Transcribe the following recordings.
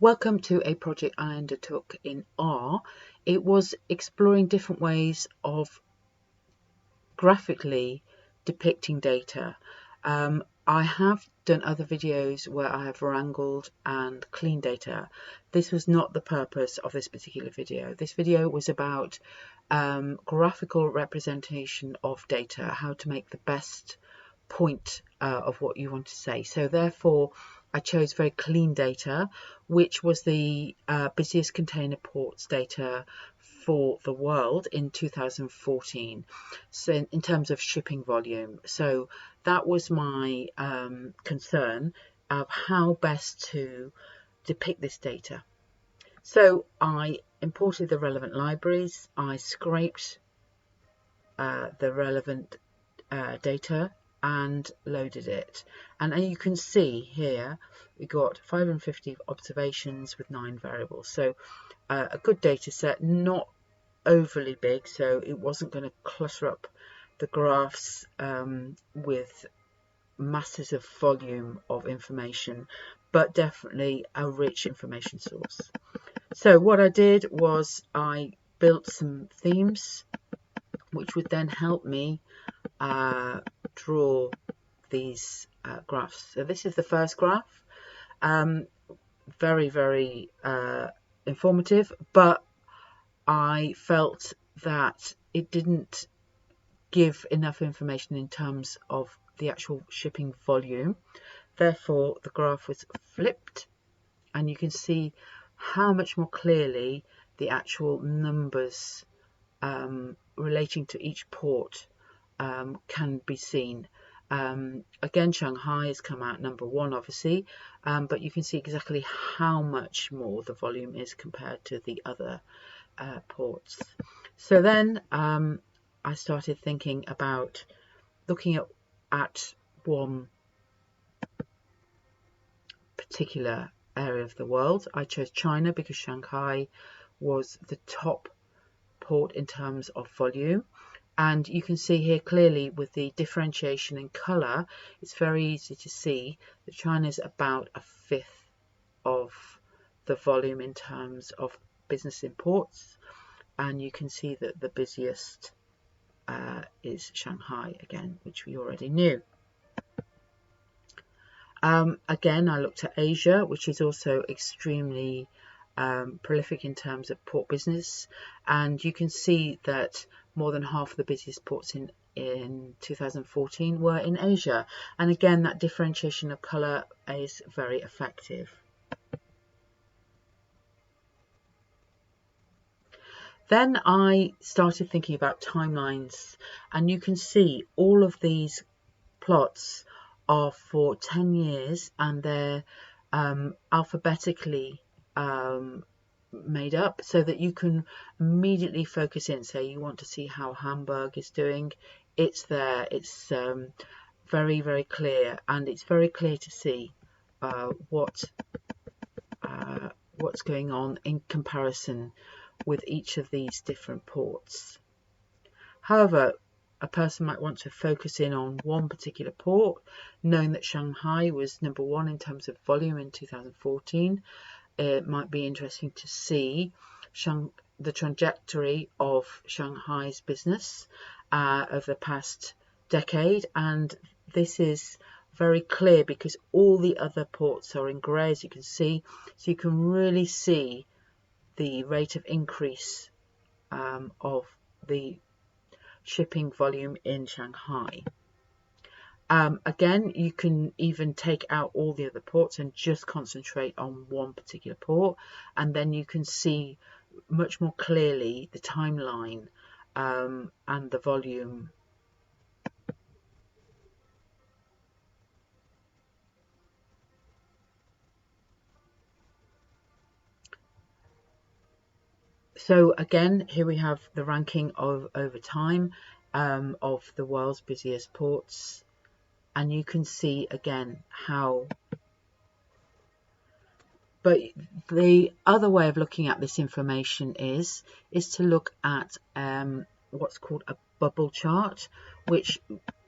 Welcome to a project I undertook in R. It was exploring different ways of graphically depicting data. I have done other videos where I have wrangled and cleaned data. This was not the purpose of this particular video. This video was about graphical representation of data, how to make the best point of what you want to say. So therefore I chose very clean data, which was the busiest container ports data for the world in 2014, so in terms of shipping volume. So that was my concern of how best to depict this data. So I imported the relevant libraries, I scraped the relevant data and loaded it, and you can see here we got 550 observations with 9 variables. So a good data set, not overly big, so it wasn't going to clutter up the graphs with masses of volume of information, but definitely a rich information source. So what I did was I built some themes which would then help me draw these graphs. So this is the first graph, very informative, but I felt that it didn't give enough information in terms of the actual shipping volume. Therefore the graph was flipped, and you can see how much more clearly the actual numbers relating to each port can be seen. Again, Shanghai has come out number 1, obviously, but you can see exactly how much more the volume is compared to the other ports. So then I started thinking about looking at one particular area of the world. I chose China because Shanghai was the top port in terms of volume, and you can see here clearly with the differentiation in color, it's very easy to see that China is about 1/5 of the volume in terms of business imports, and you can see that the busiest is Shanghai again, which we already knew. Again, I looked at Asia, which is also extremely prolific in terms of port business, and you can see that more than half of the busiest ports in 2014 were in Asia, and again that differentiation of color is very effective. Then I started thinking about timelines, and you can see all of these plots are for 10 years, and they're alphabetically made up so that you can immediately focus in. Say you want to see how Hamburg is doing, it's there, it's very clear, and it's very clear to see what's going on in comparison with each of these different ports. However, a person might want to focus in on one particular port, knowing that Shanghai was number 1 in terms of volume in 2014. It might be interesting to see the trajectory of Shanghai's business over the past decade, and this is very clear because all the other ports are in grey, as you can see, so you can really see the rate of increase of the shipping volume in Shanghai. Again, you can even take out all the other ports and just concentrate on one particular port, and then you can see much more clearly the timeline and the volume. So again, here we have the ranking of over time of the world's busiest ports, and you can see again how. But the other way of looking at this information is to look at what's called a bubble chart, which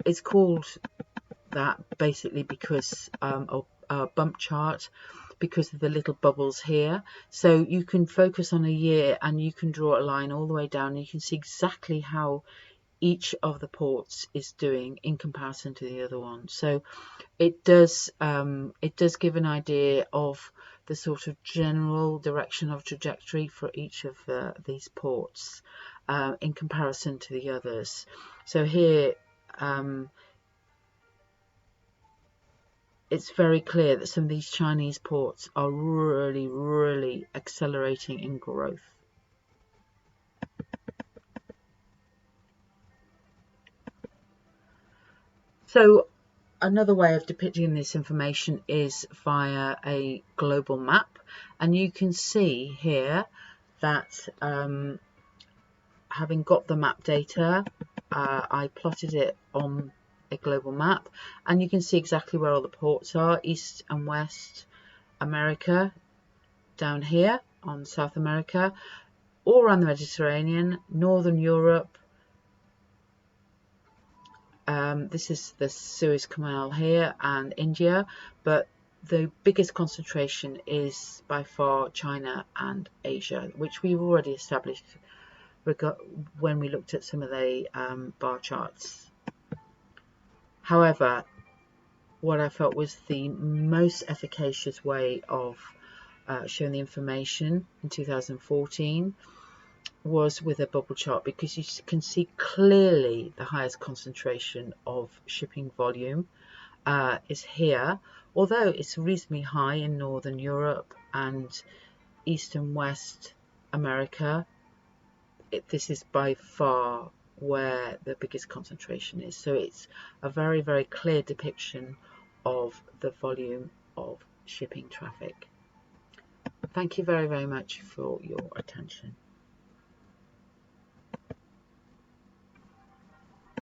is called that basically because a bump chart because of the little bubbles here. So you can focus on a year and you can draw a line all the way down, and you can see exactly how each of the ports is doing in comparison to the other one. So it does give an idea of the sort of general direction of trajectory for each of these ports in comparison to the others. So here it's very clear that some of these Chinese ports are really accelerating in growth. So another way of depicting this information is via a global map, and you can see here that having got the map data, I plotted it on a global map, and you can see exactly where all the ports are: East and West America down here on South America, all around the Mediterranean, Northern Europe. This is the Suez Canal here, and India, but the biggest concentration is by far China and Asia, which we've already established when we looked at some of the bar charts. However, what I felt was the most efficacious way of showing the information in 2014 was with a bubble chart, because you can see clearly the highest concentration of shipping volume is here, although it's reasonably high in Northern Europe and East and West America. This is by far where the biggest concentration is, so it's a very clear depiction of the volume of shipping traffic. Thank you very much for your attention.